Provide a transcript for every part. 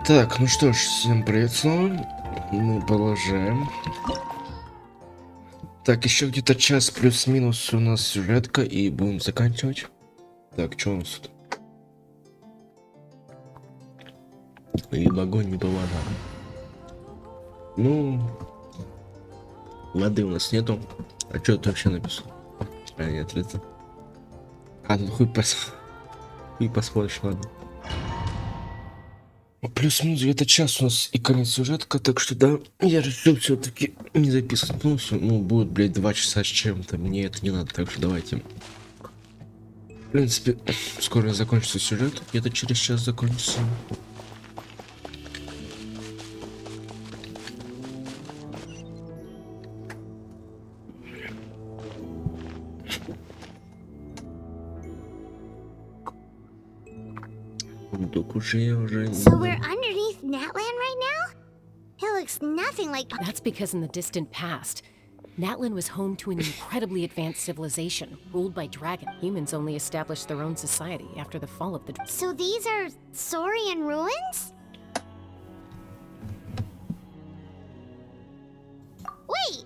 Так, ну что ж, всем привет снова. Мы продолжаем. Так, еще где-то час плюс-минус у нас сюжетка, и будем заканчивать. Так, что у нас тут? Либо огонь, либо вода. Ну, воды у нас нету. А что тут вообще написано? А, нет, это... А, ну хуй посмотришь, ладно. Плюс-минус где-то час у нас и конец сюжетка, так что да, я решил все-таки не записывать. Ну, все, ну, будет, блядь, 2 часа с чем-то, мне это не надо, так что давайте. В принципе, скоро закончится сюжет, где-то через час закончится. Вдруг уже я уже... So we're underneath Natland right now? It looks nothing like... That's because in the distant past, Natlan was home to an incredibly advanced civilization, ruled by dragons. Humans only established their own society after the fall of the... So these are Saurian ruins? Wait,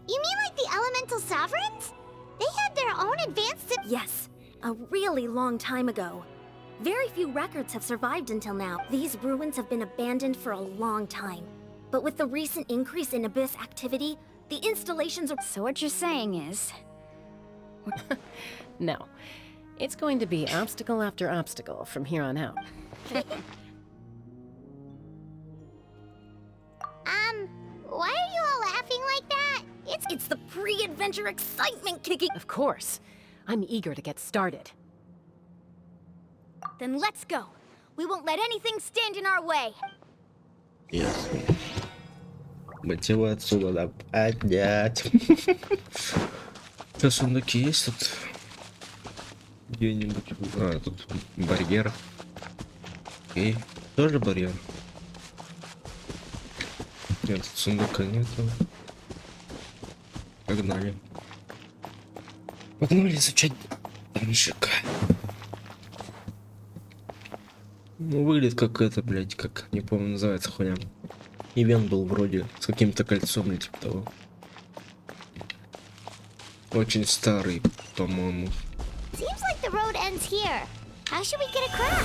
you mean like the elemental sovereigns? They had their own advanced... Yes, a really long time ago. Very few records have survived until now. These ruins have been abandoned for a long time. But with the recent increase in Abyss activity, the installations are... So what you're saying is... No. It's going to be obstacle after obstacle from here on out. Why are you all laughing like that? It's the pre-adventure excitement kicking... Of course. I'm eager to get started. Then let's go. We won't let anything stand in our way. Ясно. Мотивацию надо поднять. Сейчас сундуки есть тут? Где-нибудь? А, тут барьер. Окей. Тоже барьер? Нет, тут сундука нету. Погнали. Погнали изучать данжик. Ну, выглядит как это, блядь, как, не помню, называется хуйня. Ивент был вроде с каким-то кольцом или типа того. Очень старый, по-моему. Seems like the road ends here. How should we get across?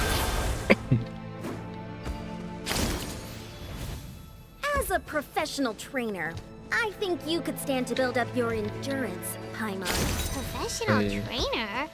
As a professional trainer, I think you could stand to build up your endurance, Paimon. Professional Hey. trainer?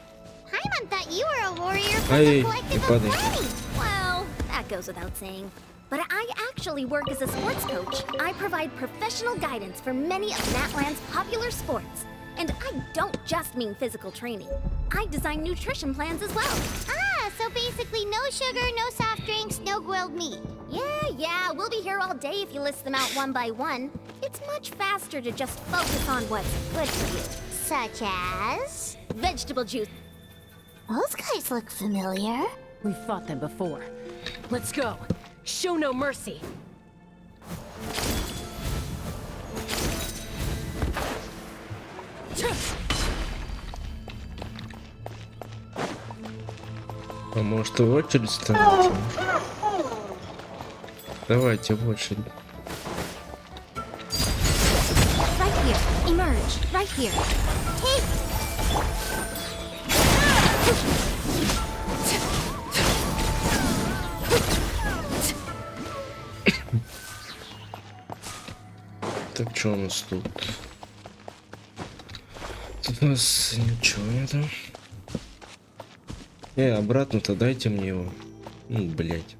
Paimon thought you were a warrior for Hey, the collective you of funny. plenty. Well, that goes without saying. But I actually work as a sports coach. I provide professional guidance for many of Natland's popular sports. And I don't just mean physical training. I design nutrition plans as well. Ah, so basically no sugar, no soft drinks, no grilled meat. Yeah, we'll be here all day if you list them out one by one. It's much faster to just focus on what's good for you. Such as... Vegetable juice. Those guys look familiar. We've fought them before. Let's go. Show no mercy. А может в очередь ставить? Давайте в очередь. Right here. Emerge. Right here. Так, что у нас тут? Тут у нас ничего нету. Обратно-то дайте мне его. Ну, блять.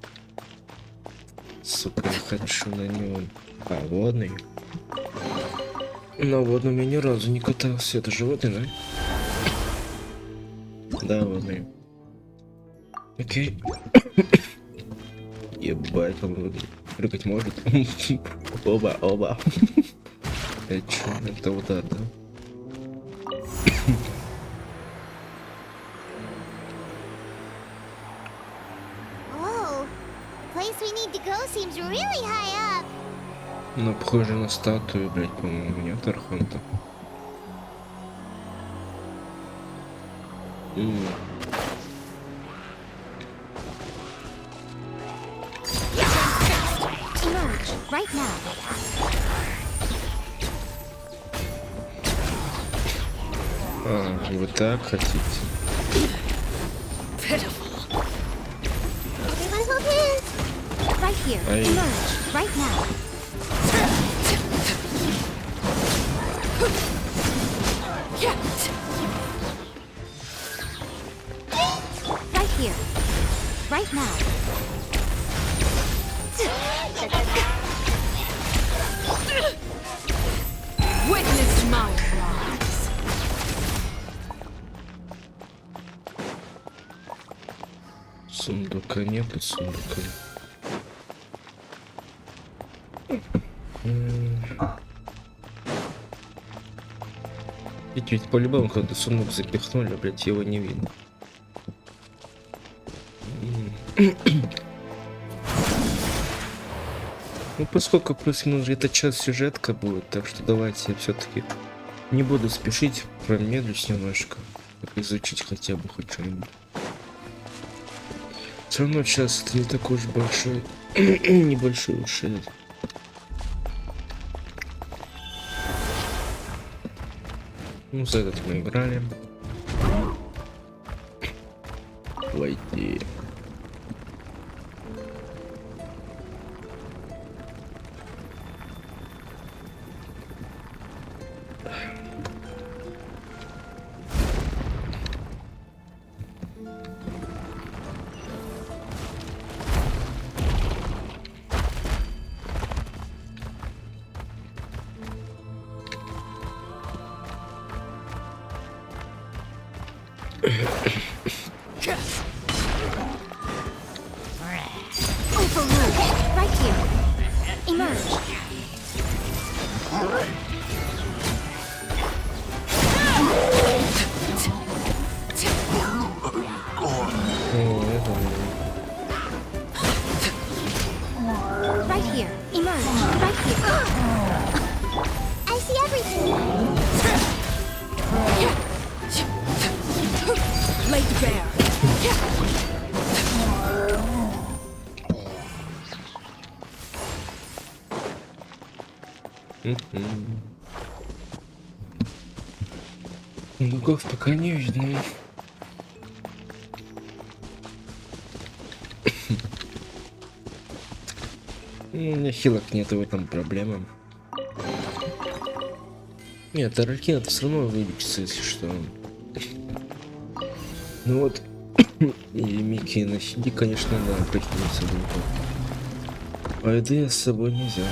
Сука, я хочу на него. А, водный. На водном я ни разу не катался. Это животный, да? Да, водный. Окей. Ебать, он прыгать может. Оба. Это что? Это удар, да? Whoa, the place we need to go seems really high up. Ну, похоже на статую, блять, по-моему, нет, Архонта. right now. А, вы так хотите? Everyone hold hands. Right here. Aye. Emerge, right now. Right here. Right now. Witness my rise. Сундука нету, сундука. Ведь по-любому, когда сундук запихнули, блять, его не видно. Ну, поскольку плюс-минус это час сюжетка будет, так что давайте я все-таки не буду спешить, промедлюсь немножко, изучить хотя бы хоть что-нибудь. Все равно час это не такой уж большой, небольшой уж этот. Ну, за этот мы играли. Войти. Overruled, right here. Emerge. Right here. Emerge, right here. I see everything. Laid bare. Сундуков пока не видно. У меня хилок нет, в этом проблема. Нет, Аракин это все равно вылечится, если что. Ну вот, и Микки на CD, конечно, да, прикинется будет. А еды я с собой не взял.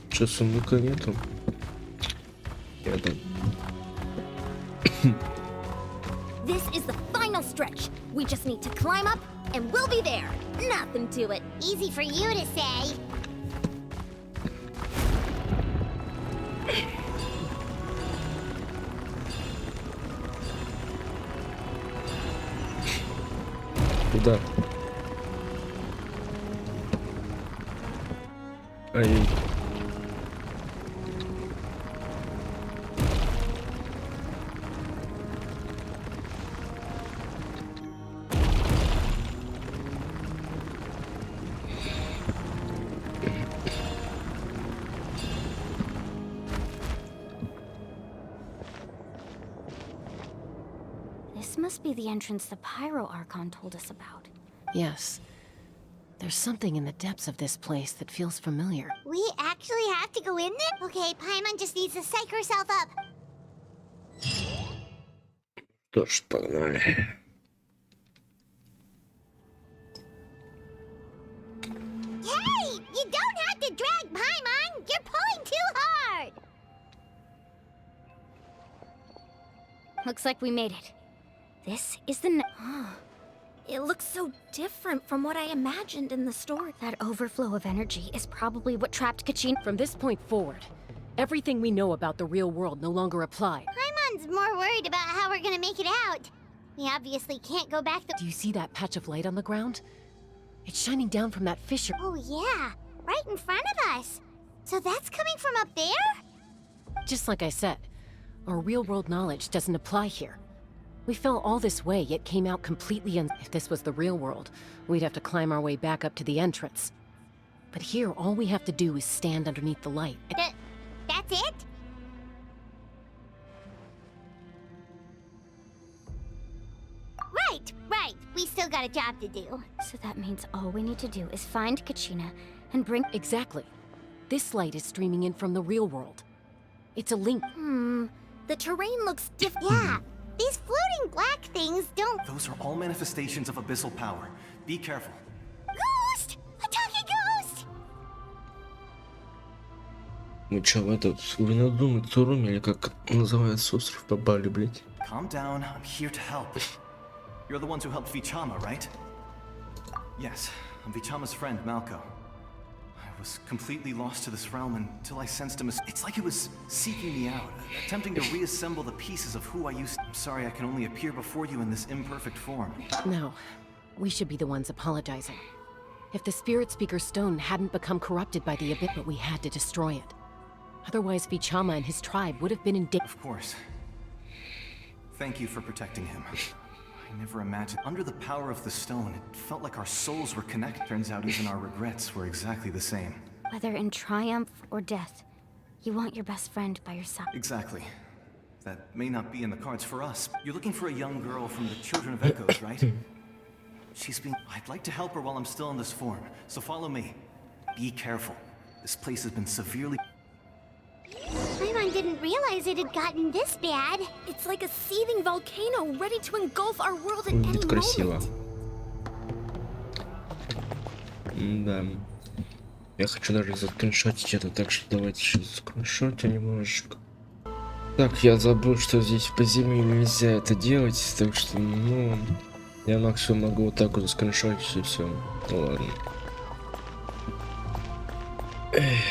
Что, сундука нету? Рядом. This is the final stretch. We just need to climb up and we'll be there. Nothing to it. Easy for you to say. Куда? Ай. This must be the entrance the Pyro Archon told us about. Yes. There's something in the depths of this place that feels familiar. We actually have to go in there? Okay, Paimon just needs to psych herself up. Тоже погнали. Hey! You don't have to drag Paimon! You're pulling too hard! Looks like we made it. This is the... It looks so different from what I imagined in the story. That overflow of energy is probably what trapped Kachin. From this point forward, everything we know about the real world no longer apply. Paimon's more worried about how we're gonna make it out. We obviously can't go back the... Do you see that patch of light on the ground? It's shining down from that fissure. Oh yeah, right in front of us. So that's coming from up there? Just like I said, our real world knowledge doesn't apply here. We fell all this way, yet came out completely If this was the real world, we'd have to climb our way back up to the entrance. But here, all we have to do is stand underneath the light. That's it? Right. We still got a job to do. So that means all we need to do is find Kachina and bring... Exactly. This light is streaming in from the real world. It's a link. The terrain looks different. Yeah, these floating black things don't... Those are all manifestations of abyssal power. Be careful. Ghost! A talking ghost! Мы чё, в этот винодум и Цуруми, или как называется остров, попали, блядь? Calm down, I'm here to help. You're the ones who helped Vichama, right? Yes, I'm Vichama's friend, Malco. I was completely lost to this realm until I sensed It's like it was seeking me out, attempting to reassemble the pieces of who I used. I'm sorry I can only appear before you in this imperfect form. No, we should be the ones apologizing. If the Spirit Speaker stone hadn't become corrupted by the abyss, but we had to destroy it. Otherwise, Vichama and his tribe would have been in danger. Of course. Thank you for protecting him. I never imagined. Under the power of the stone, it felt like our souls were connected. Turns out even our regrets were exactly the same. Whether in triumph or death, you want your best friend by your side. Exactly. That may not be in the cards for us. You're looking for a young girl from the Children of Echoes, right? She's being... I'd like to help her while I'm still in this form, so follow me. Be careful. This place has been severely... Paimon didn't realize it had gotten this bad. It's like a seething volcano ready to engulf our world at any Будет красиво. moment. Да. Я хочу даже заскриншотить это, так что давайте сейчас заскриншотим немножечко. Так, я забыл, что здесь в подземелье нельзя это делать, так что, ну, я максимум могу вот так вот заскриншотить и все. Ну ладно. Эх.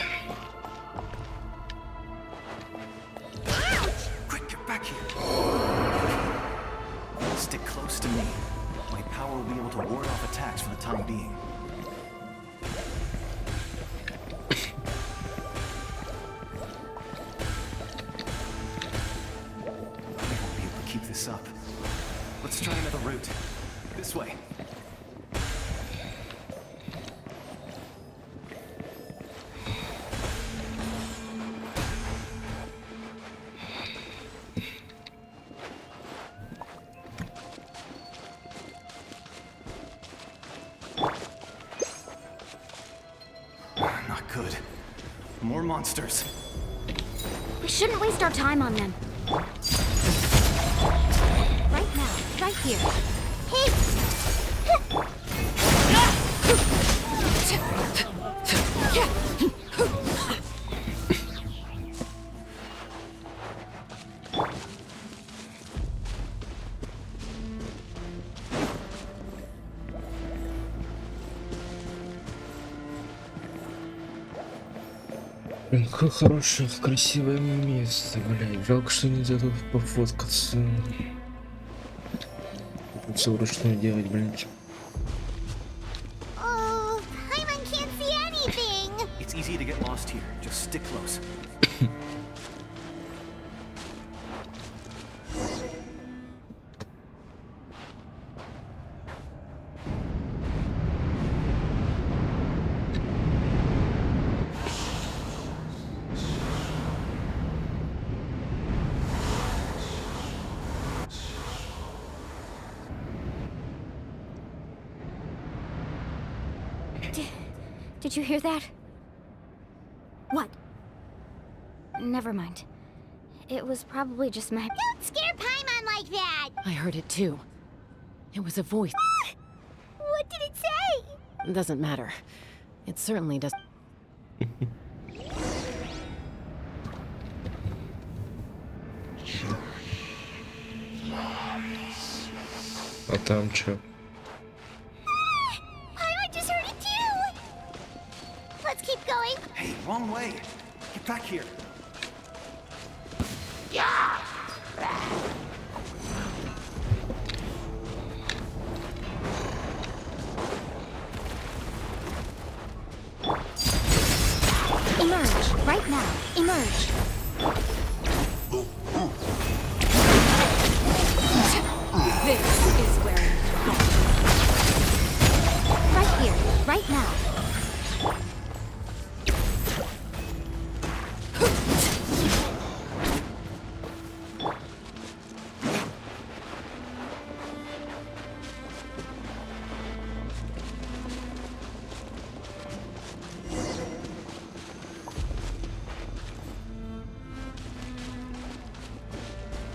Quick, get back here! Stick close to me. My power will be able to ward off attacks for the time being. Keep this up. Let's try another route. This way. Not good. More monsters. We shouldn't waste our time on them. Right now, right here. Hey! Блин, какое хорошее, красивое место, блядь. Жалко, что нельзя тут пофоткаться. Все вручную делать, блядь. Oh, Paimon can't see anything! It's easy to get lost here. Just stick close. Did you hear that? What? Never mind. It was probably just my... Don't scare Paimon like that! I heard it too. It was a voice. What did it say? It doesn't matter. It certainly does. А там чё? Paimon just heard it too! Let's keep going. Hey, wrong way. Get back here. Emerge, right now. Emerge.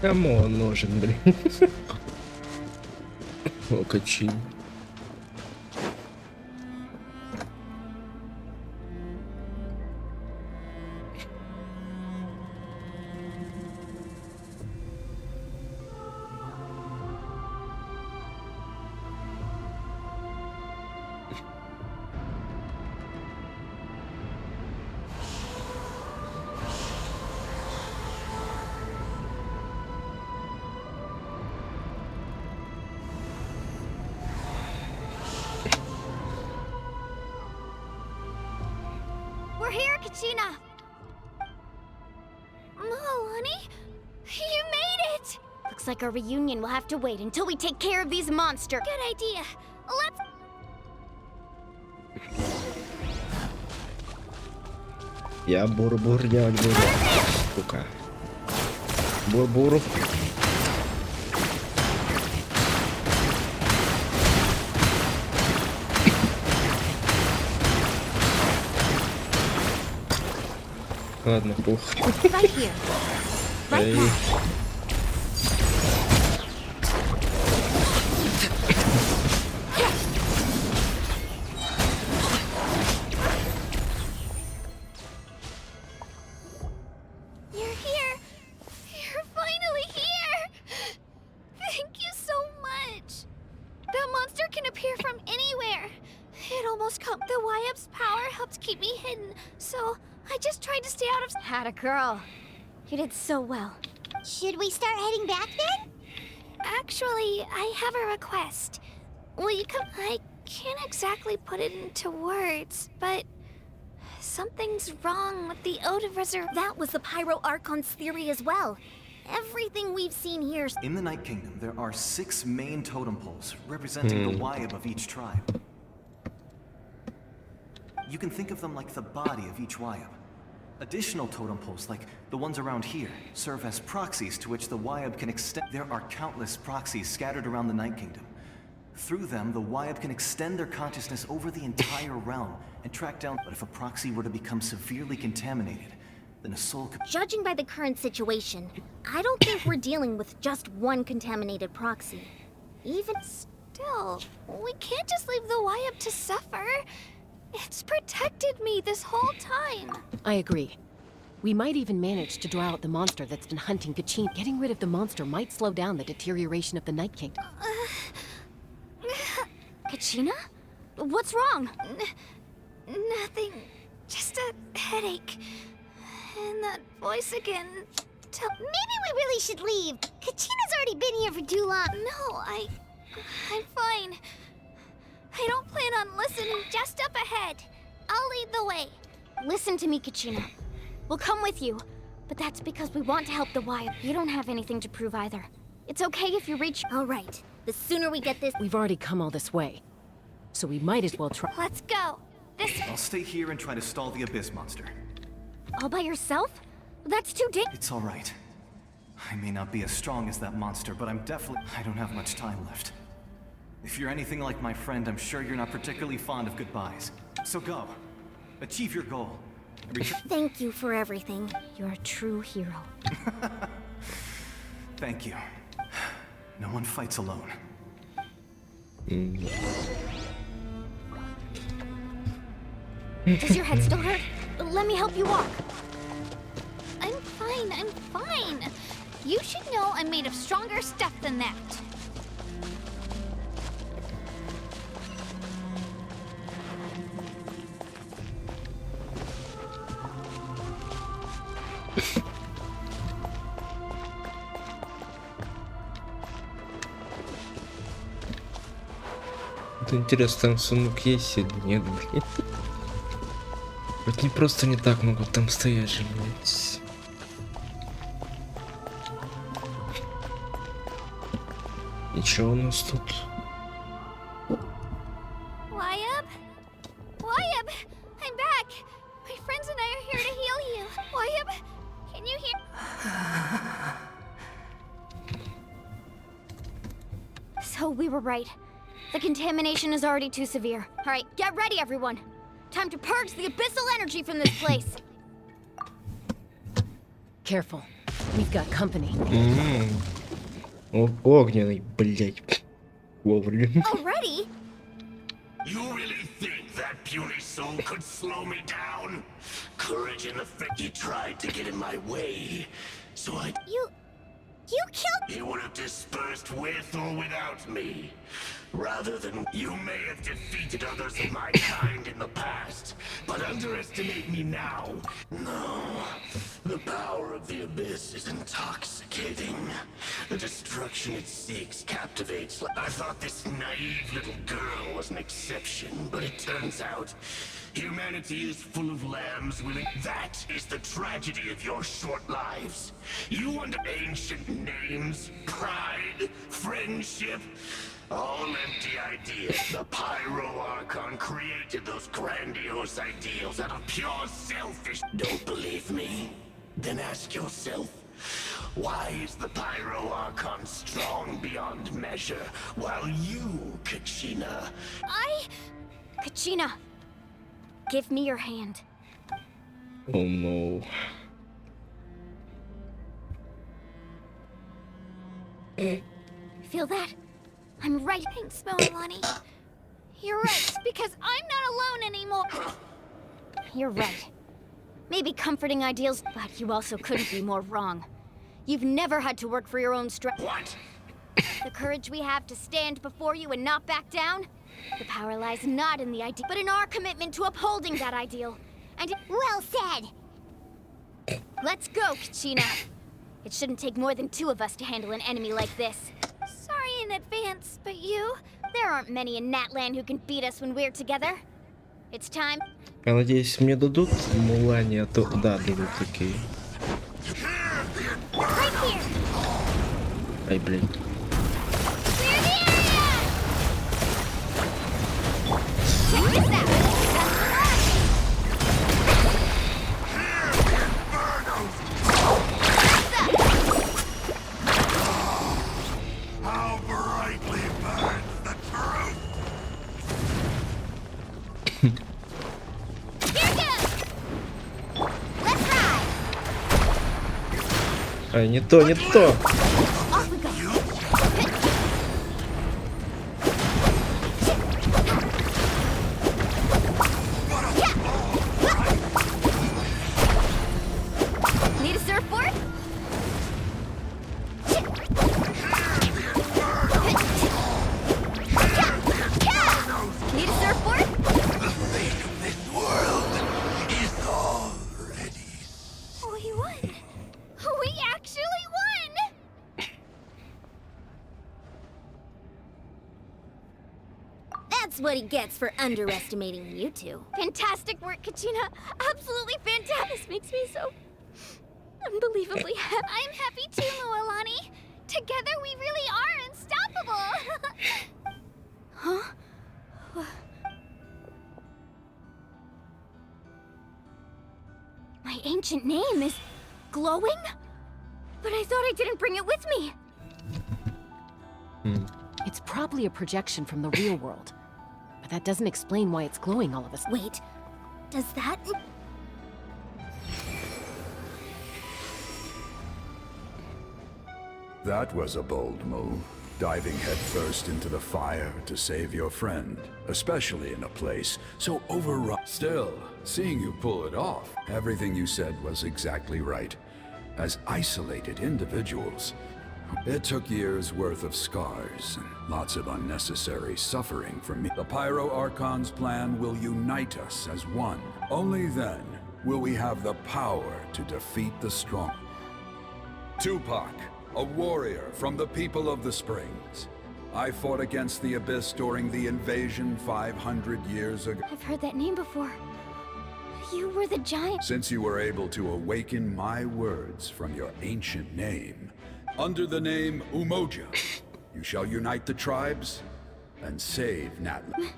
Кому он нужен, блин? О, качи. We're here, Kachina! Milani? You made it! Looks like our reunion will have to wait until we take care of these monsters. Good idea. Let's... Я бур-бур делать буду. Сука. Бур-бур. Ладно, пух. Right here. Right Эй. now. You're here. You're finally here. Thank you so much. That monster can appear from anywhere. It almost caught the Wyap's power helped keep me hidden, so I just tried to stay out of... Had a girl. You did so well. Should we start heading back then? Actually, I have a request. Will you come? I can't exactly put it into words, but something's wrong with the Ode of Reserve. That was the Pyro Archon's theory as well. Everything we've seen here... In the Night Kingdom, there are 6 main totem poles representing the Wyab of each tribe. You can think of them like the body of each Wyab. Additional totem poles, like the ones around here, serve as proxies to which the Wyab can extend. There are countless proxies scattered around the Night Kingdom. Through them, the Wyab can extend their consciousness over the entire realm and track down. But if a proxy were to become severely contaminated, then a soul could... Judging by the current situation, I don't think we're dealing with just one contaminated proxy. Even still, we can't just leave the Wyab to suffer. It's protected me this whole time. I agree. We might even manage to draw out the monster that's been hunting Kachin. Getting rid of the monster might slow down the deterioration of the Night Kingdom. Kachina? What's wrong? Nothing. Just a headache. And that voice again. Maybe we really should leave. Kachina's already been here for too long. No, I'm fine. I don't plan on listening. Just up ahead. I'll lead the way. Listen to me, Kachina. We'll come with you. But that's because we want to help the Wyap. You don't have anything to prove either. It's okay if you reach... All right. The sooner we get this... We've already come all this way, so we might as well try. Let's go. This... I'll stay here and try to stall the Abyss monster. All by yourself? That's too It's all right. I may not be as strong as that monster, but I'm definitely... I don't have much time left. If you're anything like my friend, I'm sure you're not particularly fond of goodbyes. So go. Achieve your goal. And Thank you for everything. You're a true hero. Thank you. No one fights alone. Does your head still hurt? Let me help you walk. I'm fine. You should know I'm made of stronger stuff than that. Это интересно, там сундук есть или нет, блин? Вот не просто не так могут там стоять же, блядь. И чё у нас тут? Wyap? Wyap! I'm back! My friends and I are here to heal you. Wyap, can you hear? So we were right. The contamination is already too severe. All right, get ready, everyone. Time to purge the abyssal energy from this place. Careful. We've got company. Огненный, блять. Вовремя. Already? You really think that puny soul could slow me down? Courage in the face. He tried to get in my way, so You killed. he would have dispersed with or without me. Rather than you may have defeated others of my kind in the past, but underestimate me now. No, the power of the abyss is intoxicating. The destruction it seeks captivates. I thought this naive little girl was an exception, but it turns out humanity is full of lambs willing. That is the tragedy of your short lives. You under ancient names, pride, friendship. All empty ideas. The Pyro Archon created those grandiose ideals out of pure selfish. Don't believe me? Then ask yourself, why is the Pyro Archon strong beyond measure, while you, Kachina... Kachina, give me your hand. Oh no. Feel that? I'm right. Thanks, Moalani. You're right, because I'm not alone anymore. You're right. Maybe comforting ideals, but you also couldn't be more wrong. You've never had to work for your own strength. What? The courage we have to stand before you and not back down? The power lies not in the ideal, but in our commitment to upholding that ideal. And Well said. let's go, Kachina. It shouldn't take more than two of us to handle an enemy like this. Sorry in advance, but you? There aren't many in Natland who can beat us when we're together. It's time. Я надеюсь, мне дадут Мулани, а то... Да, дадут, окей. Right here. Ай, блин. Clear the area! Check this out. How brightly burns the truth! Here goes. Let's ride. Ай, не то, не то. Off we go. Need a surfboard? Need a surfboard? The fate of this world is already... We won. We actually won. That's what he gets for underestimating you two. Fantastic work, Kachina. Absolutely fantastic. This makes me so unbelievably happy. I'm happy too, Moalani. Together we really are unstoppable. Huh? My ancient name is glowing? But I thought I didn't bring it with me. It's probably a projection from the real world. But that doesn't explain why it's glowing all of a sudden. Wait, does that... That was a bold move, diving headfirst into the fire to save your friend, especially in a place so overrun. Still, seeing you pull it off, everything you said was exactly right. As isolated individuals, it took years' worth of scars and lots of unnecessary suffering from me. The Pyro Archon's plan will unite us as one. Only then will we have the power to defeat the strong. Tupac, a warrior from the people of the Springs. I fought against the Abyss during the invasion 500 years ago. I've heard that name before. You were the giant... Since you were able to awaken my words from your ancient name, under the name Umoja, you shall unite the tribes and save Natlan.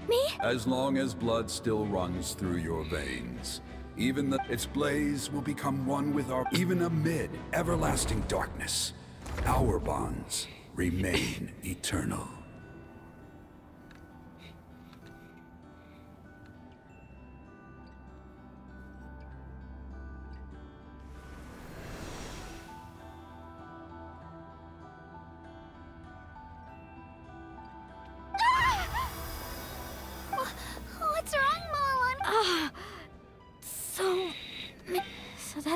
Me? As long as blood still runs through your veins, its blaze will become one with our... Even amid everlasting darkness, our bonds remain eternal.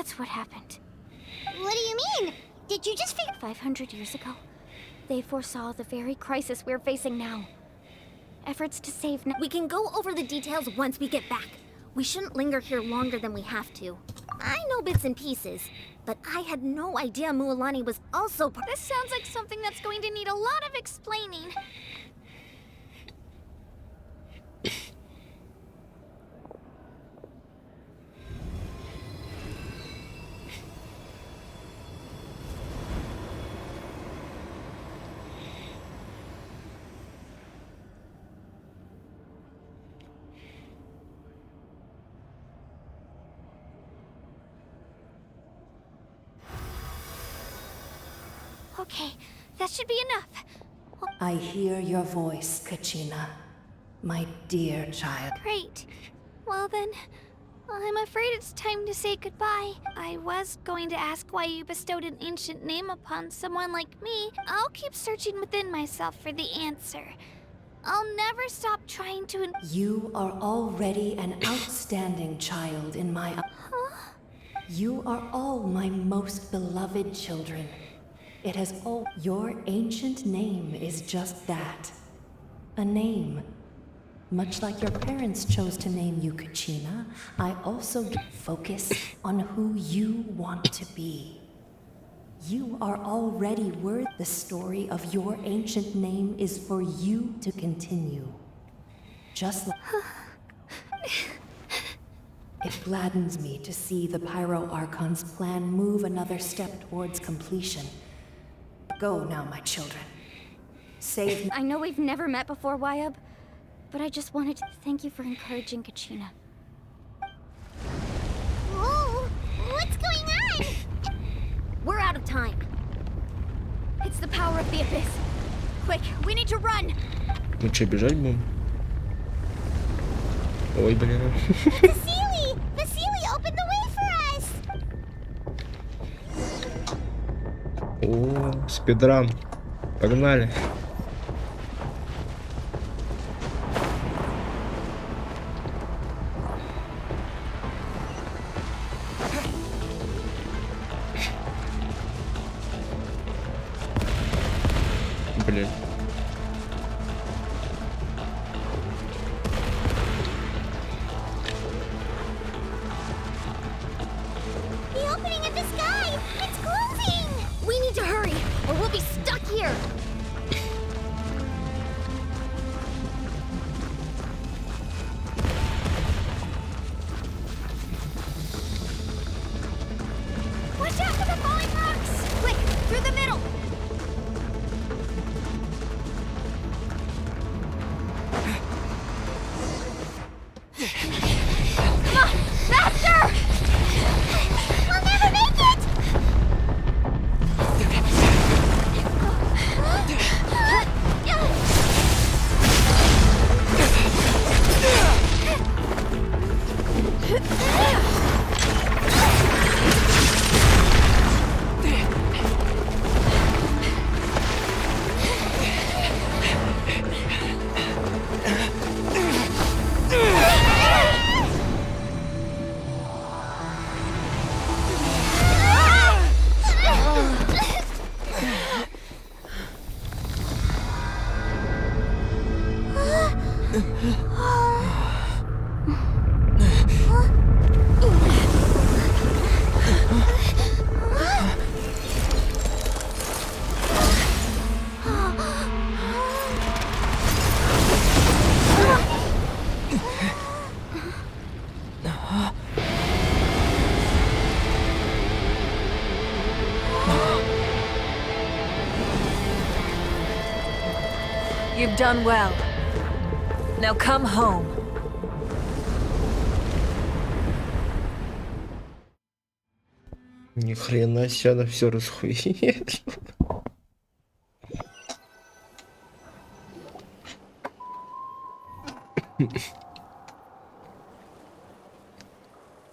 that's what happened. What do you mean? Did you just figure? 500 years ago, they foresaw the very crisis we're facing now. Efforts to save. We can go over the details once we get back. We shouldn't linger here longer than we have to. I know bits and pieces, but I had no idea Mualani was also part. This sounds like something that's going to need a lot of explaining. Okay, that should be enough. I hear your voice, Kachina. My dear child. Great. Well then, I'm afraid it's time to say goodbye. I was going to ask why you bestowed an ancient name upon someone like me. I'll keep searching within myself for the answer. I'll never stop trying to. You are already an outstanding child in my... Huh? You are all my most beloved children. It has all... Your ancient name is just that. A name. Much like your parents chose to name you Kachina, I also focus on who you want to be. You are already worth the story of your ancient name is for you to continue. Just like... It gladdens me to see the Pyro Archon's plan move another step towards completion. Go now, my children. Save... I know we've never met before, Wayab, but I just wanted to thank you for encouraging Kachina. Whoa! What's going on? We're out of time. It's the power of the Abyss. Quick, we need to run! Мы что, бежать будем? Ой, блин. Vasily! Vasily, open the way for us! О, спидран. Погнали. Блин. The opening in the sky! It's closing! We need to hurry, or we'll be stuck here! Watch out for the falling rocks! Quick, through the middle! Come on, faster! We'll never make it! You've done well. Now come home. Ни хрена себе, она все расхуела.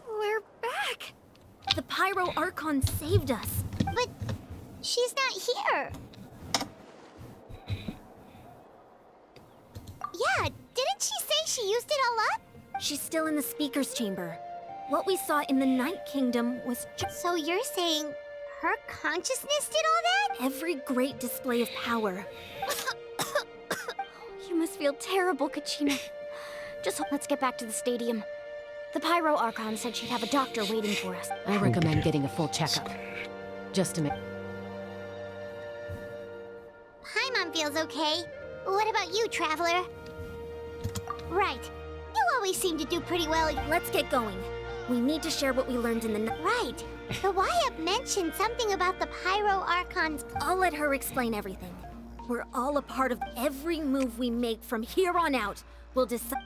We're back! The Pyro Archon saved us. But she's not here. Yeah, didn't she say she used it all up? She's still in the speaker's chamber. What we saw in the Night Kingdom was So you're saying her consciousness did all that? every great display of power. You must feel terrible, Kachina. Just let's get back to the stadium. The Pyro Archon said she'd have a doctor waiting for us. I recommend getting a full checkup. Just to make... Paimon feels okay. What about you, Traveler? Right. You always seem to do pretty well. Let's get going. We need to share what we learned in the night. Right. The Wyatt mentioned something about the Pyro Archon's... I'll let her explain everything. We're all a part of every move we make from here on out. We'll decide.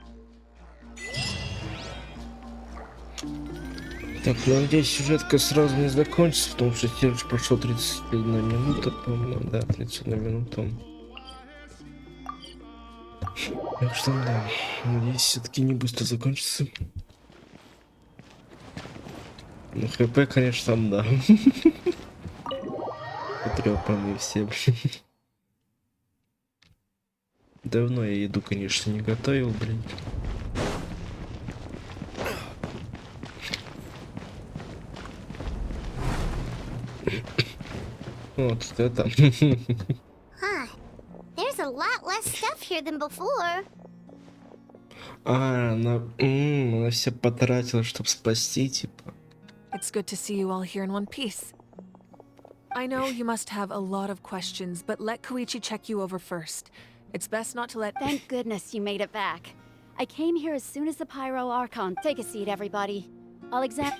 Так, ну надеюсь, сюжетка сразу не закончится, потому что сейчас прошло 31 минута, по-моему, да, 31 минута. Так что, да, надеюсь, все-таки не быстро закончится. Ну, ХП, конечно, там, да. Потрёпанные все, блин. Давно я еду, конечно, не готовил, блин. Вот это. Huh. There's a lot less stuff here than before. Она все потратила, чтобы спасти, типа. It's good to see you all here in one piece. I know you must have a lot of questions, but let Koichi check you over first. It's best not to let... Thank goodness you made it back. I came here as soon as the Pyro Archon. Take a seat, everybody. I'll examine...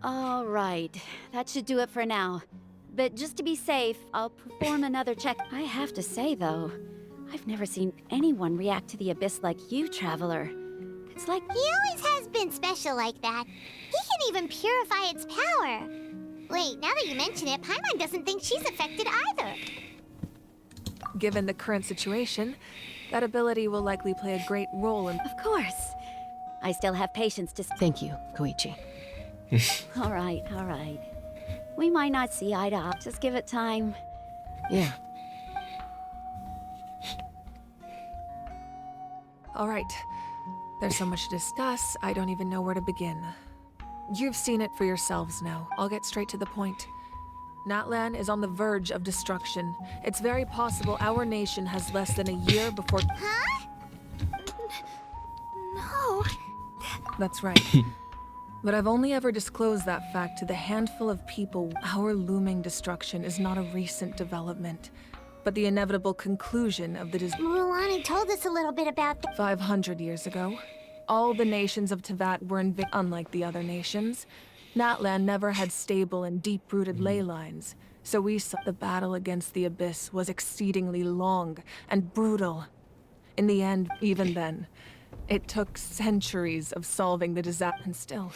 All right, that should do it for now. But just to be safe, I'll perform another check. I have to say, though, I've never seen anyone react to the Abyss like you, Traveler. It's like... He always has been special like that. He can even purify its power. Wait, now that you mention it, Paimon doesn't think she's affected either. Given the current situation, that ability will likely play a great role in... Of course. I still have patience to... Thank you, Koichi. All right, all right. We might not see eye to eye. Just give it time. Yeah. All right. There's so much to discuss, I don't even know where to begin. You've seen it for yourselves now. I'll get straight to the point. Natlan is on the verge of destruction. It's very possible our nation has less than a year before... Huh? No. That's right. But I've only ever disclosed that fact to the handful of people. Our looming destruction is not a recent development, but the inevitable conclusion of the Mulan told us a little bit about the... 500 years ago, all the nations of Teyvat were unlike the other nations. Natlan never had stable and deep-rooted ley lines, so we saw the battle against the Abyss was exceedingly long and brutal. In the end, even then, it took centuries of solving the disaster, and still,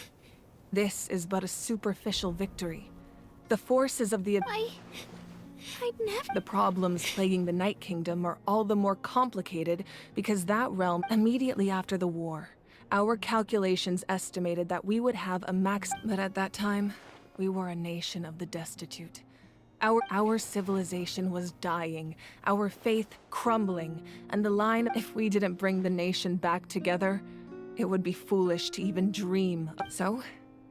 this is but a superficial victory. The forces of the I'd never... The problems plaguing the Night Kingdom are all the more complicated because that realm, immediately after the war, our calculations estimated that we would have a max... But at that time, we were a nation of the destitute. Our civilization was dying, our faith crumbling, and the line, if we didn't bring the nation back together, it would be foolish to even dream. So,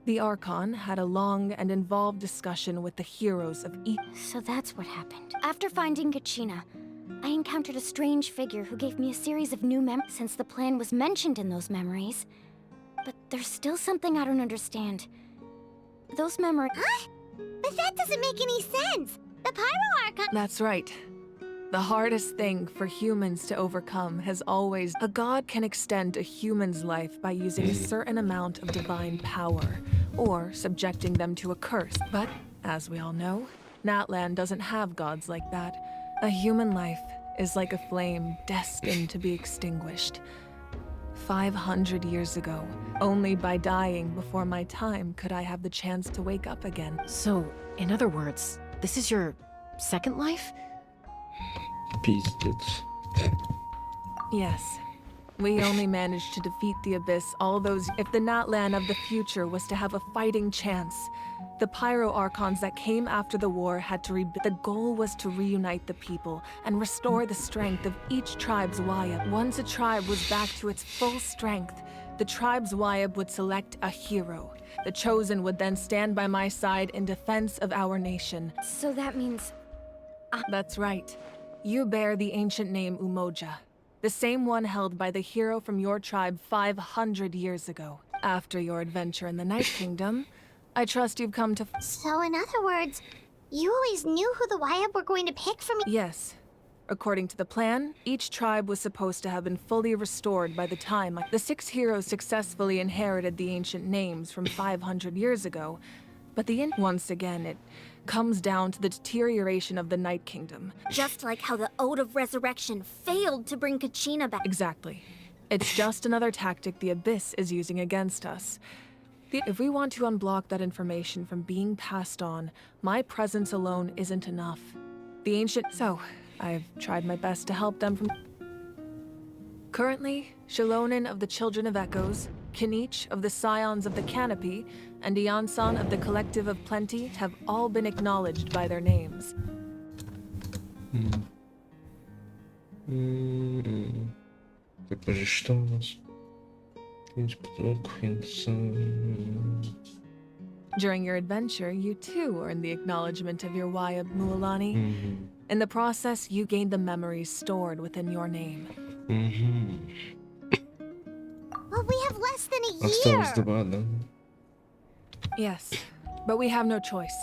the Archon had a long and involved discussion with the heroes of each... So that's what happened. After finding Kachina, I encountered a strange figure who gave me a series of new memories since the plan was mentioned in those memories. But there's still something I don't understand. Those memories... Huh? But that doesn't make any sense! The Pyro Archon... That's right. The hardest thing for humans to overcome has always... A god can extend a human's life by using a certain amount of divine power, or subjecting them to a curse. But, as we all know, Natlan doesn't have gods like that. A human life is like a flame destined to be extinguished. 500 years ago, only by dying before my time could I have the chance to wake up again. So, in other words, this is your second life? Пиздец. Yes. We only managed to defeat the Abyss all those. If the Natlan of the future was to have a fighting chance, the Pyro Archons that came after the war had to rebuild. The goal was to reunite the people and restore the strength of each tribe's Wayab. Once a tribe was back to its full strength, the tribe's Wayab would select a hero. The chosen would then stand by my side in defense of our nation. So that means... That's right. You bear the ancient name Umoja, the same one held by the hero from your tribe 500 years ago. After your adventure in the Night Kingdom, I trust you've come to... So in other words, you always knew who the Wayab were going to pick for me? Yes. According to the plan, each tribe was supposed to have been fully restored by the time the 6 heroes successfully inherited the ancient names from 500 years ago. But once again, it comes down to the deterioration of the Night Kingdom. Just like how the Ode of Resurrection failed to bring Kachina back. Exactly. It's just another tactic the Abyss is using against us. If we want to unblock that information from being passed on, my presence alone isn't enough. The ancient... So, I've tried my best to help them from... Currently, Shilonen of the Children of Echoes, Kinich of the Scions of the Canopy, and Iansan of the Collective of Plenty have all been acknowledged by their names. Так, что у нас? During your adventure, you too earned the acknowledgement of your Wayab Mualani. In the process, you gained the memories stored within your name. Well, we have less than a Осталось year. 2, да? Yes, but we have no choice.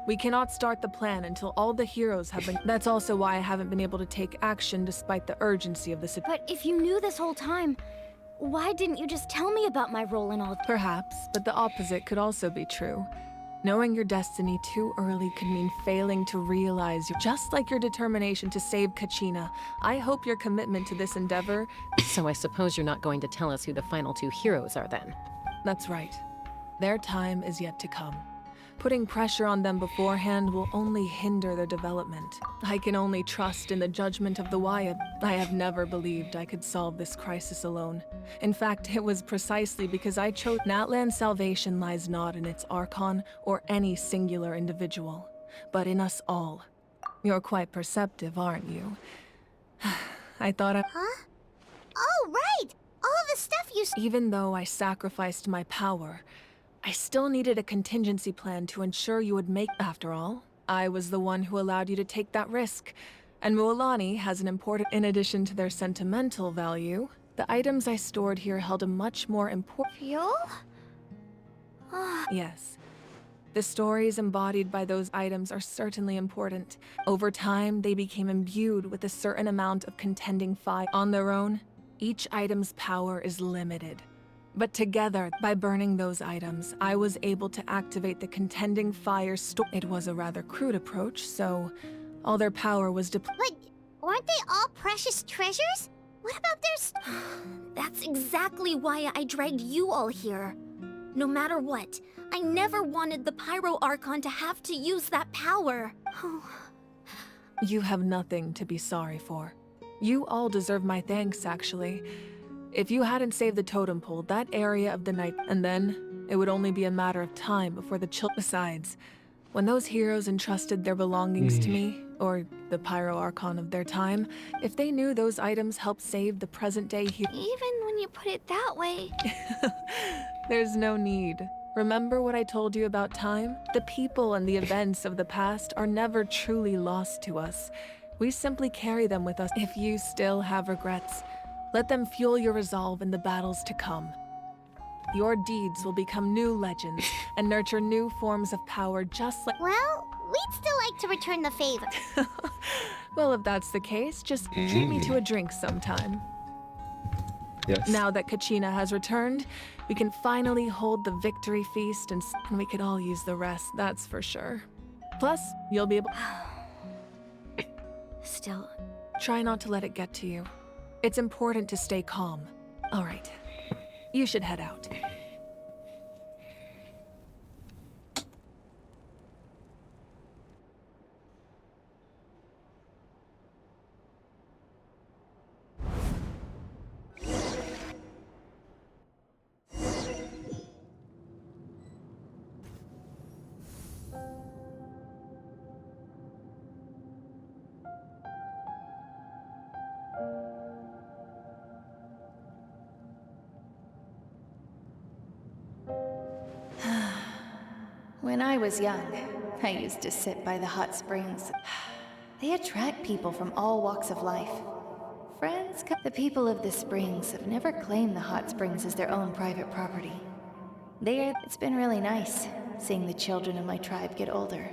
We cannot start the plan until all the heroes have been... That's also why I haven't been able to take action despite the urgency of the situation. But if you knew this whole time, why didn't you just tell me about my role in all this? Perhaps, but the opposite could also be true. Knowing your destiny too early could mean failing to realize your... Just like your determination to save Kachina, I hope your commitment to this endeavor... So I suppose you're not going to tell us who the final 2 heroes are then? That's right. Their time is yet to come. Putting pressure on them beforehand will only hinder their development. I can only trust in the judgment of the Wayab. I have never believed I could solve this crisis alone. In fact, it was precisely because I chose... Natlan's salvation lies not in its Archon or any singular individual, but in us all. You're quite perceptive, aren't you? I thought I... Huh? Oh, right! All the stuff you... Even though I sacrificed my power, I still needed a contingency plan to ensure you would make... After all, I was the one who allowed you to take that risk. And Mualani has an important... In addition to their sentimental value, the items I stored here held a much more important... Fuel? Yes. The stories embodied by those items are certainly important. Over time, they became imbued with a certain amount of contending fire. On their own, each item's power is limited. But together, by burning those items, I was able to activate the contending fire It was a rather crude approach, so all their power was deployed. But aren't they all precious treasures? What about their... That's exactly why I dragged you all here. No matter what, I never wanted the Pyro Archon to have to use that power. You have nothing to be sorry for. You all deserve my thanks, actually. If you hadn't saved the totem pole, that area of the night, and then it would only be a matter of time before the Besides, when those heroes entrusted their belongings to me, or the Pyro Archon of their time, if they knew those items helped save the present-day Even when you put it that way. There's no need. Remember what I told you about time? The people and the events of the past are never truly lost to us. We simply carry them with us. If you still have regrets, let them fuel your resolve in the battles to come. Your deeds will become new legends and nurture new forms of power just like... Well, we'd still like to return the favor. Well, if that's the case, just treat me to a drink sometime. Yes. Now that Kachina has returned, we can finally hold the victory feast and we could all use the rest, that's for sure. Plus, you'll be able... Still... Try not to let it get to you. It's important to stay calm. All right. You should head out. When I was young, I used to sit by the hot springs. They attract people from all walks of life. Friends, the people of the springs have never claimed the hot springs as their own private property. It's been really nice, seeing the children of my tribe get older.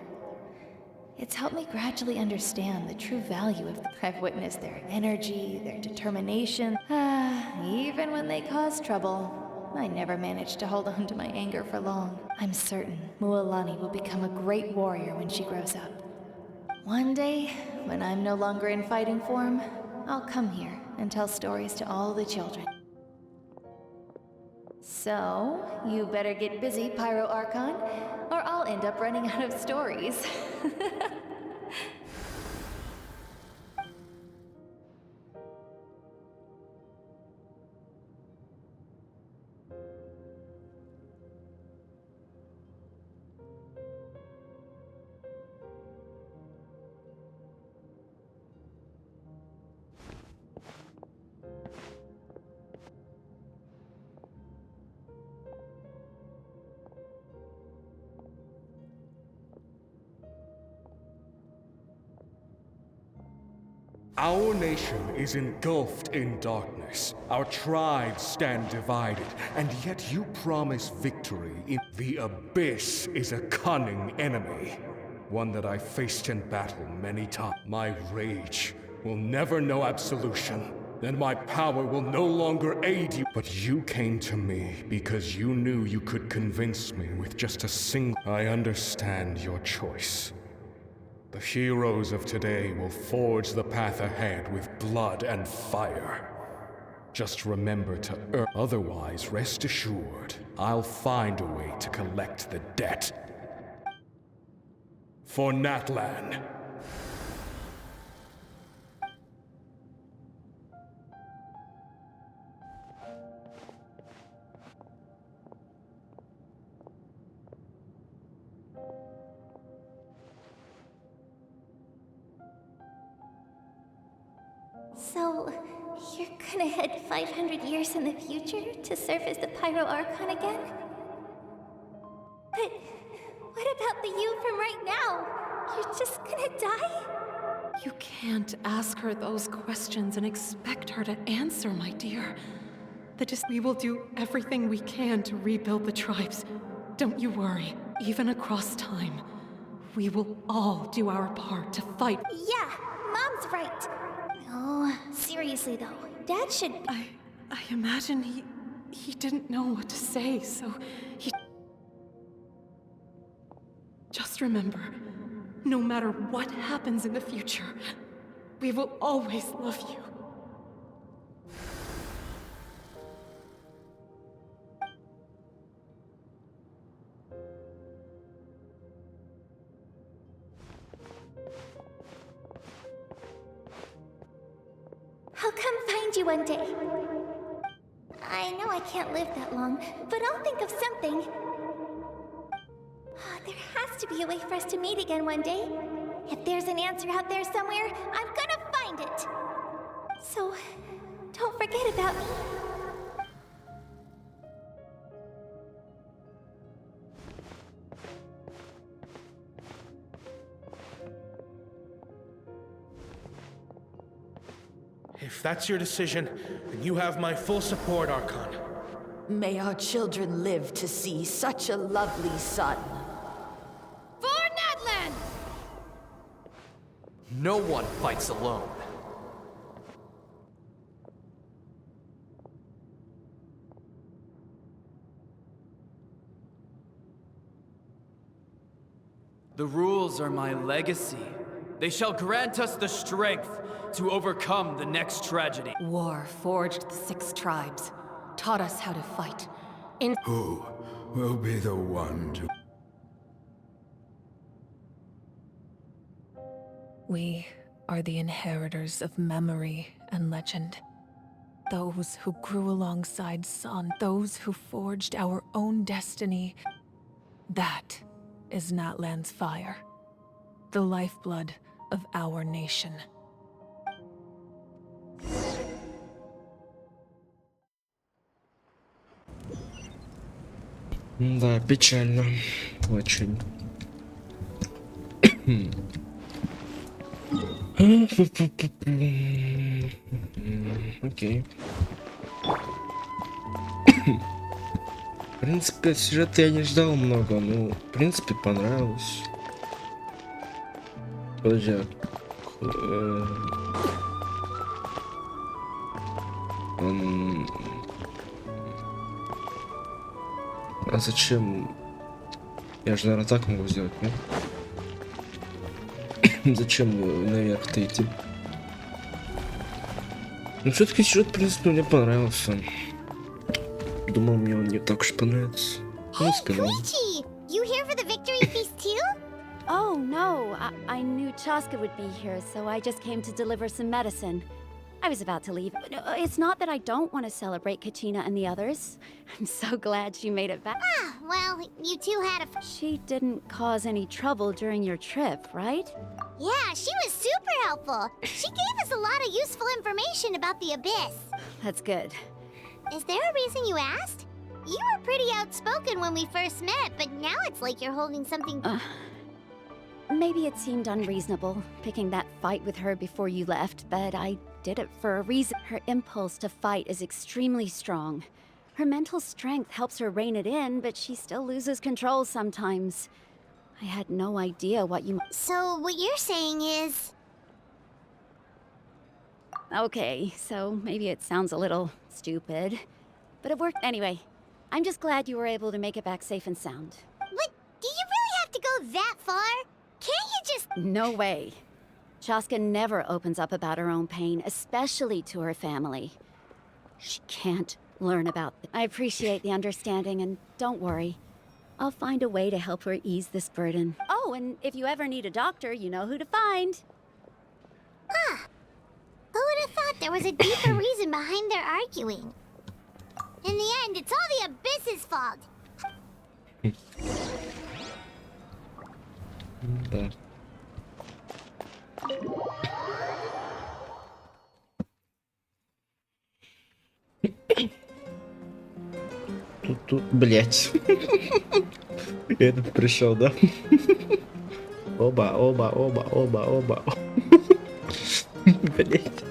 It's helped me gradually understand the true value of I've witnessed their energy, their determination. Even when they cause trouble, I never managed to hold on to my anger for long. I'm certain Mualani will become a great warrior when she grows up. One day, when I'm no longer in fighting form, I'll come here and tell stories to all the children. So, you better get busy, Pyro Archon, or I'll end up running out of stories. Our nation is engulfed in darkness. Our tribes stand divided, and yet you promise victory. The Abyss is a cunning enemy, one that I faced in battle many times. My rage will never know absolution, and my power will no longer aid you. But you came to me because you knew you could convince me with just a single... I understand your choice. The heroes of today will forge the path ahead with blood and fire. Just remember to earn. Otherwise, rest assured, I'll find a way to collect the debt. For Natlan. So, you're gonna head 500 years in the future to serve as the Pyro Archon again? But what about the you from right now? You're just gonna die? You can't ask her those questions and expect her to answer, my dear. We will do everything we can to rebuild the tribes. Don't you worry. Even across time, we will all do our part to fight. Yeah, Mom's right. Oh, seriously though, Dad should... I imagine he didn't know what to say, so he... Just remember, no matter what happens in the future, we will always love you. I'll come find you one day. I know I can't live that long, but I'll think of something. There has to be a way for us to meet again one day. If there's an answer out there somewhere, I'm gonna find it. So, don't forget about me. If that's your decision, then you have my full support, Archon. May our children live to see such a lovely son. For Natlan! No one fights alone. The rules are my legacy. They shall grant us the strength to overcome the next tragedy. War forged the 6 tribes, taught us how to fight. Who will be the one to... We are the inheritors of memory and legend. Those who grew alongside Sun, those who forged our own destiny. That is Natlan's fire, the lifeblood of our nation. Да, печально. Очень. Окей. В принципе, сюжета я не ждал много, но в принципе понравилось. Подожди. А зачем? Я же, наверное, так могу сделать, нет? Зачем наверх-то идти? Ну, все-таки сюжет, в принципе, мне понравился. Думал, мне он не так уж понравится. Ну, сказал. You here for the victory feast too? Oh, no. I knew Chaska would be here, so I just came to deliver some medicine. I was about to leave. It's not that I don't want to celebrate Kachina and the others. I'm so glad she made it back. Ah, well, you two had a... She didn't cause any trouble during your trip, right? Yeah, she was super helpful. She gave us a lot of useful information about the Abyss. That's good. Is there a reason you asked? You were pretty outspoken when we first met, but now it's like you're holding something... Maybe it seemed unreasonable, picking that fight with her before you left, but I did it for a reason. Her impulse to fight is extremely strong. Her mental strength helps her rein it in, but she still loses control sometimes. I had no idea what you... So what you're saying is... Okay, so maybe it sounds a little stupid, but it worked anyway. I'm just glad you were able to make it back safe and sound. But do you really have to go that far? Can't you just... No way. Chaska never opens up about her own pain, especially to her family. She can't learn about it. I appreciate the understanding, and don't worry. I'll find a way to help her ease this burden. Oh, and if you ever need a doctor, you know who to find. Ah. Who would have thought there was a deeper reason behind their arguing? In the end, it's all the Abyss's fault. Да. Тут, блять. Этот пришел, да? Оба. Блять.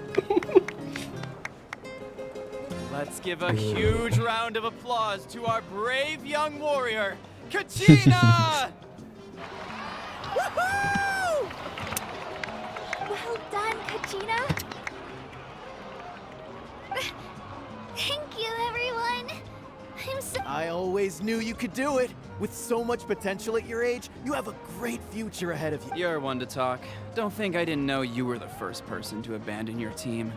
Let's give a huge round of applause to our brave young warrior, Kachina! Woohoo! Well done, Kachina. Thank you, everyone. I'm so... I always knew you could do it. With so much potential at your age, you have a great future ahead of you. You're one to talk. Don't think I didn't know you were the first person to abandon your team.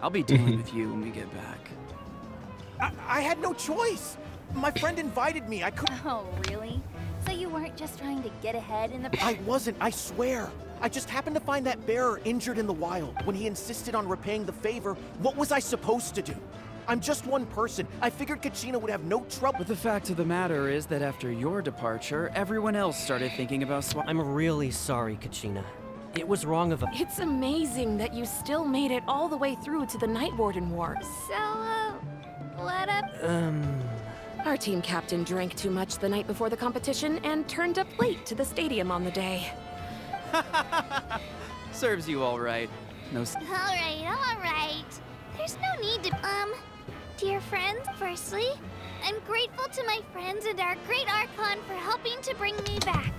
I'll be dealing with you when we get back. I had no choice. My friend invited me. I couldn't... Oh, really? So you weren't just trying to get ahead in the... I wasn't, I swear. I just happened to find that bearer injured in the wild. When he insisted on repaying the favor, what was I supposed to do? I'm just one person. I figured Kachina would have no trouble. But the fact of the matter is that after your departure, everyone else started thinking about I'm really sorry, Kachina. It was wrong of us. It's amazing that you still made it all the way through to the Night Warden War. So, what up? Our team captain drank too much the night before the competition and turned up late to the stadium on the day. Serves you all right. No. All right. There's no need to, Dear friends, firstly, I'm grateful to my friends and our great Archon for helping to bring me back.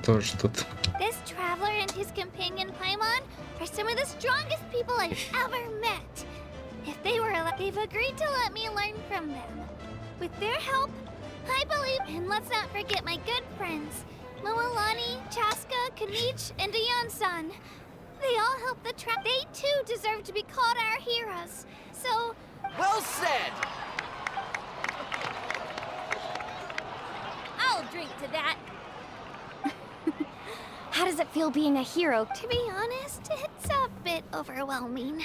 Тоже тут. This traveler and his companion Paimon are some of the strongest people I've ever met. If they were allowed, they've agreed to let me learn from them. With their help, I believe, and let's not forget my good friends, Moalani, Chaska, Kanich, and Ayan-san. They all helped the trap. They too deserve to be called our heroes. So... Well said! I'll drink to that. How does it feel being a hero? To be honest, it's a bit overwhelming.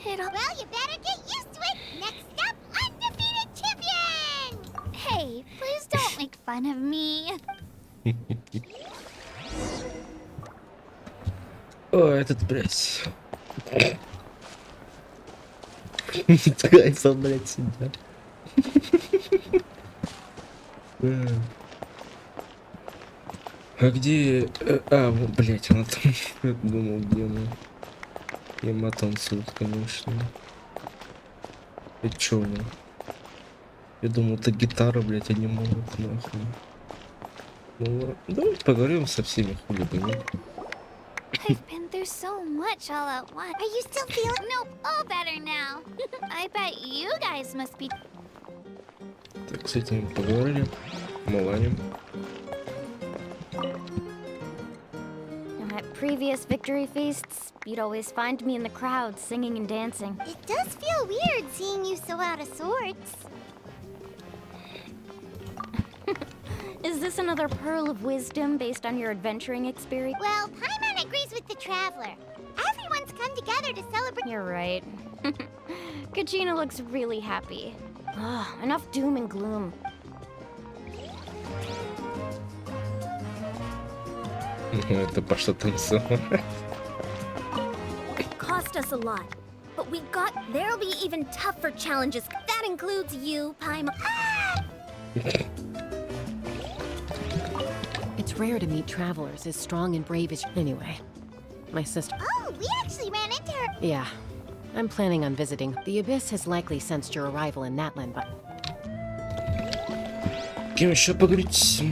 Well, you better get used to it. Next up, undefeated champion! Hey, please don't make fun of me. О, этот, блядь. Кайфа, блядь, себя. А где... вот, блять, она там... Я думал, где она. Я танцует, конечно. И чё она? Я думал, это гитара, блять, они могут, нахуй. Ну, давай поговорим со всеми, хули бы, нет? I've been through so much all at once. Are you still feeling? Nope, all better now. I bet you guys must be. Так, с этим поговорили. Маланем. At previous victory feasts, you'd always find me in the crowd singing and dancing. It does feel weird seeing you so out of sorts. Is this another pearl of wisdom based on your adventuring experience? Well, Paimon agrees with the Traveler. Everyone's come together to celebrate. You're right. Kachina looks really happy. Enough doom and gloom. Это пошло танцевать. It cost us a lot, but we got. There'll be even tougher challenges. That includes you, Paimon. It's rare to meet travelers as strong and brave as... Anyway, my sister... Oh, we actually ran into her. Yeah, I'm planning on visiting. The Abyss has likely sensed your arrival in Natlan, but... Кем еще поговорить?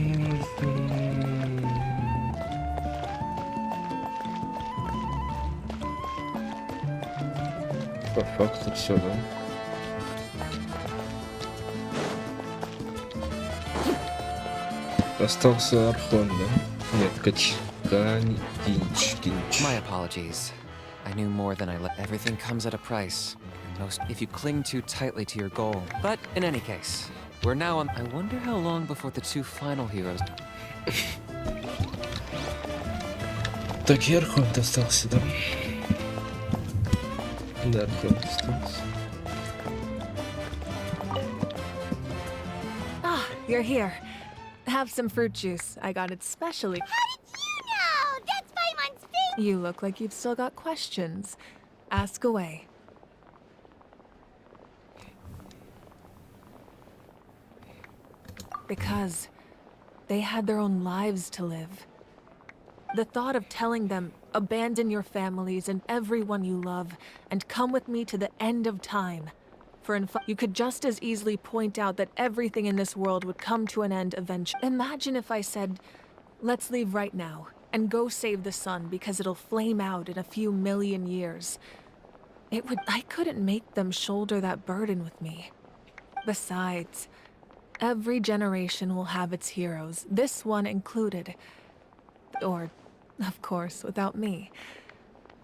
По факту все, да? Остался Архон, да? Нет, Гинч. My apologies. I knew more than I let. Everything comes at a price. And most if you cling too tightly to your goal. But in any case, we're now on. I wonder how long before the two final heroes. Так и Архон остался, да? Да, Архон остался. Ah, you're here. Have some fruit juice. I got it specially. How did you know? That's Paimon's face. You look like you've still got questions. Ask away. Because they had their own lives to live. The thought of telling them, abandon your families and everyone you love, and come with me to the end of time. You could just as easily point out that everything in this world would come to an end eventually. Imagine if I said, let's leave right now, and go save the sun because it'll flame out in a few million years. I couldn't make them shoulder that burden with me. Besides, every generation will have its heroes, this one included. Or, of course, without me.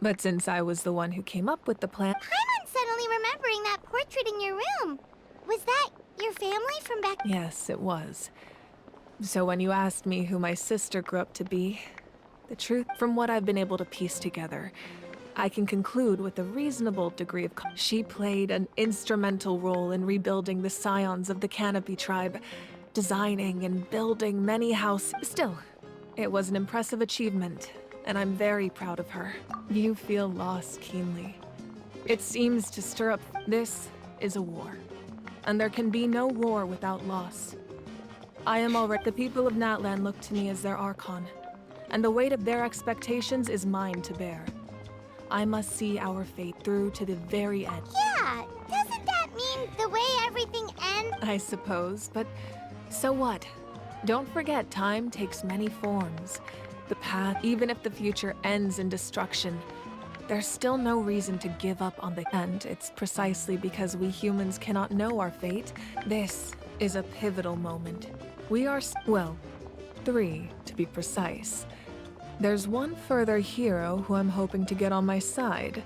But since I was the one who came up with the plan... Paimon's suddenly remembering that portrait in your room. Was that your family from back... Yes, it was. So when you asked me who my sister grew up to be, the truth, from what I've been able to piece together, I can conclude with a reasonable degree of... She played an instrumental role in rebuilding the scions of the Canopy tribe, designing and building many houses. Still, it was an impressive achievement, and I'm very proud of her. You feel loss keenly. It seems to stir up... This is a war, and there can be no war without loss. I am already... The people of Natlan look to me as their Archon, and the weight of their expectations is mine to bear. I must see our fate through to the very end. Yeah, doesn't that mean the way everything ends? I suppose, but so what? Don't forget, time takes many forms. The path, even if the future ends in destruction, there's still no reason to give up on the end. It's precisely because we humans cannot know our fate. This is a pivotal moment. We are, well, 3 to be precise. There's one further hero who I'm hoping to get on my side.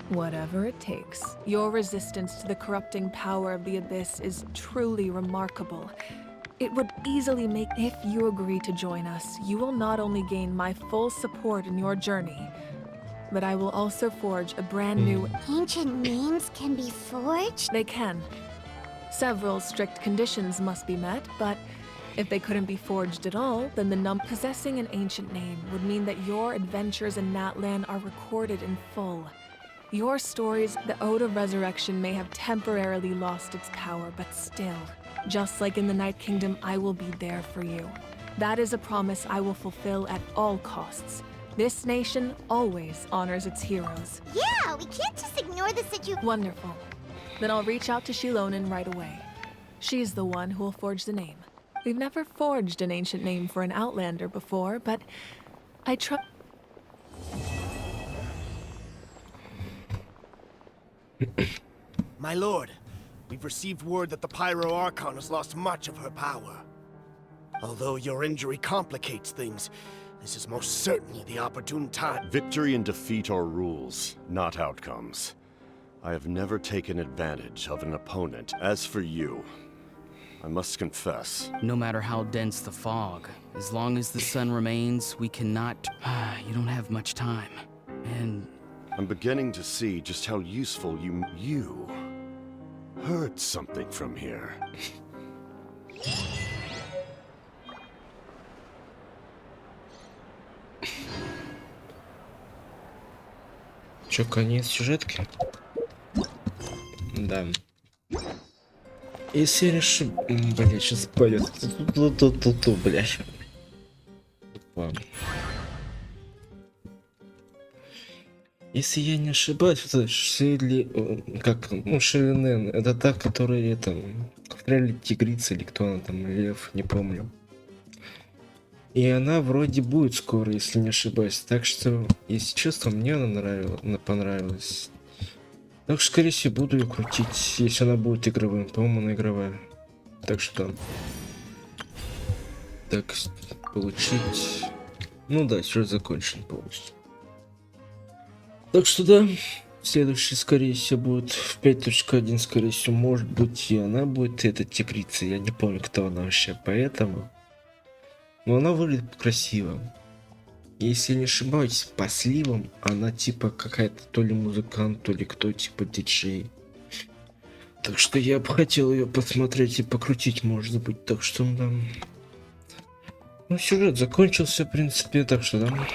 Whatever it takes. Your resistance to the corrupting power of the Abyss is truly remarkable. It would easily make... If you agree to join us, you will not only gain my full support in your journey, but I will also forge a brand new... Ancient names can be forged? They can. Several strict conditions must be met, but if they couldn't be forged at all, then possessing an ancient name would mean that your adventures in Natlan are recorded in full. Your stories, the Ode of Resurrection, may have temporarily lost its power, but still, just like in the Night Kingdom, I will be there for you. That is a promise I will fulfill at all costs. This nation always honors its heroes. Yeah, we can't just ignore the situation. Wonderful. Then I'll reach out to Shilonen right away. She's the one who will forge the name. We've never forged an ancient name for an Outlander before, but I trust. My lord, we've received word that the Pyro Archon has lost much of her power. Although your injury complicates things, this is most certainly the opportune time. Victory and defeat are rules, not outcomes. I have never taken advantage of an opponent. As for you, I must confess. No matter how dense the fog, as long as the sun remains, we cannot... you don't have much time. And... I'm beginning to see just how useful you heard something from here. Чё, конец сюжетки? Да. Если я решил... Блять, сейчас пойдет. Ту-ту-ту-ту, блять. Если я не ошибаюсь, это Шелли... Как? Ну, Шелинен. Это та, которая там... Стреляли тигрица или кто она там, лев, не помню. И она вроде будет скоро, если не ошибаюсь. Так что, если честно, мне она понравилась. Так что, скорее всего, буду ее крутить, если она будет игровым. По-моему, она игровая. Так что... Так, получить... Ну да, сюжет закончен полностью. Так что да, следующий, скорее всего, будет в 5.1, скорее всего, может быть, и она будет, эта тигрица. Я не помню, кто она вообще, поэтому... Но она выглядит красиво. Если не ошибаюсь, по сливам она типа какая-то то ли музыкант, то ли кто, типа диджей. Так что я бы хотел ее посмотреть и покрутить, может быть. Так что да. Ну, сюжет закончился, в принципе, так что да.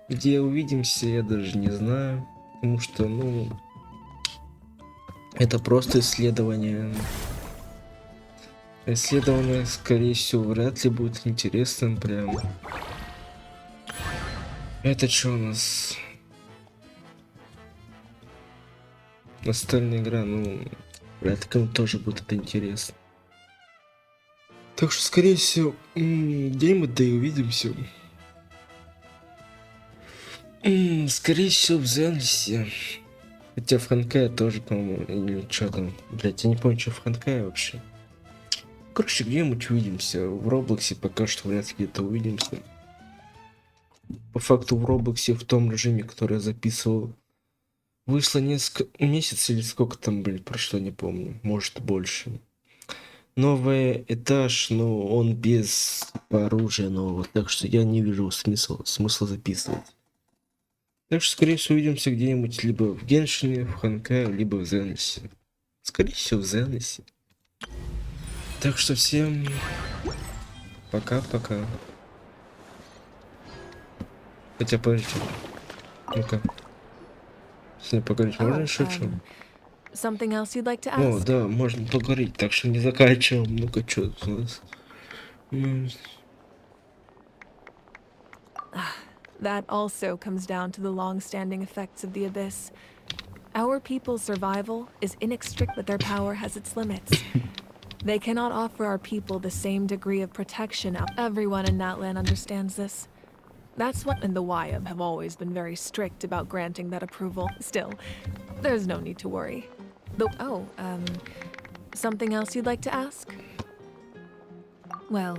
Где увидимся, я даже не знаю. Потому что, ну... Это просто исследование. Исследование, скорее всего, вряд ли будет интересным прям. Это что у нас? Настольная игра, ну, вряд ли кому тоже будет это интересно. Так что, скорее всего, где-нибудь да и увидимся. Скорее всего, в Зенлисе. Хотя в Ханкае тоже, по-моему, или что там. Блять, я не помню, что в Ханкае вообще. Короче, где-нибудь увидимся. В Роблоксе пока что вряд ли где-то увидимся. По факту в Роблоксе в том режиме, который я записывал, вышло несколько месяцев или сколько там, блин, прошло, не помню. Может больше. Новый этаж, но он без оружия нового. Так что я не вижу смысла записывать. Так что, скорее всего, увидимся где-нибудь либо в Геншине, в Ханкае, либо в Зенлисе. Скорее всего, в Зенлисе. Так что всем пока-пока. Хотя, подождите. Ну-ка. С ней поговорить можно еще чем? Something else you'd like to О, ask? да, можно поговорить, так что не заканчиваем. Ну-ка, что у нас? That also comes down to the long-standing effects of the Abyss. Our people's survival is inextricable, but their power has its limits. They cannot offer our people the same degree of protection. Everyone in Natlan understands this. That's what, and the Wyab have always been very strict about granting that approval. Still, there's no need to worry. Something else you'd like to ask? Well,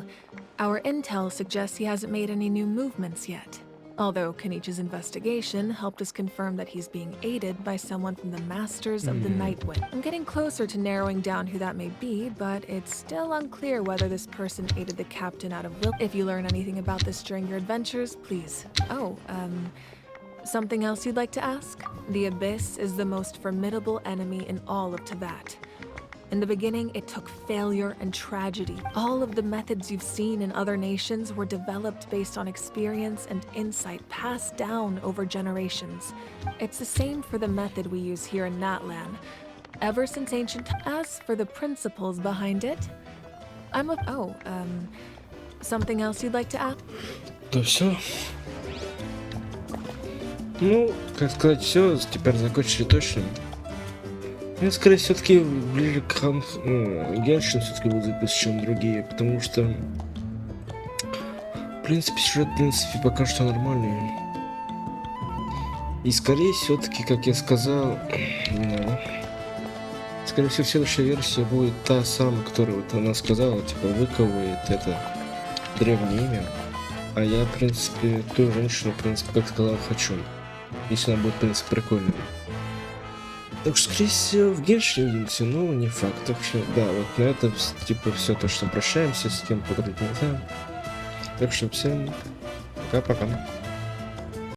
our intel suggests he hasn't made any new movements yet. Although Kenichi's investigation helped us confirm that he's being aided by someone from the Masters of the Nightwind. I'm getting closer to narrowing down who that may be, but it's still unclear whether this person aided the captain out of will. If you learn anything about this during your adventures, please. Something else you'd like to ask? The Abyss is the most formidable enemy in all of Teyvat. In the beginning, it took failure and tragedy. All of the methods you've seen in other nations were developed based on experience and insight passed down over generations. It's the same for the method we use here in Natlan. Ever since ancient... As for the principles behind it, Something else you'd like to add? То все. Ну, как сказать, все, теперь закончили точно. Я, скорее, все-таки ближе к Геншин все-таки буду записывать, чем другие, потому что, в принципе, сюжет, в принципе, пока что нормальный. И, скорее, все-таки, как я сказал, скорее всего, следующая версия будет та самая, которую вот она сказала, типа, выковывает это древнее имя. А я, в принципе, ту женщину, в принципе, как сказал, хочу. Если она будет, в принципе, прикольной. Так что, скорее всего, в Геншине увидимся, но не факт. Так что, да, вот на это, типа, все то, что прощаемся, с кем поговорить нельзя. Так что всем пока-пока.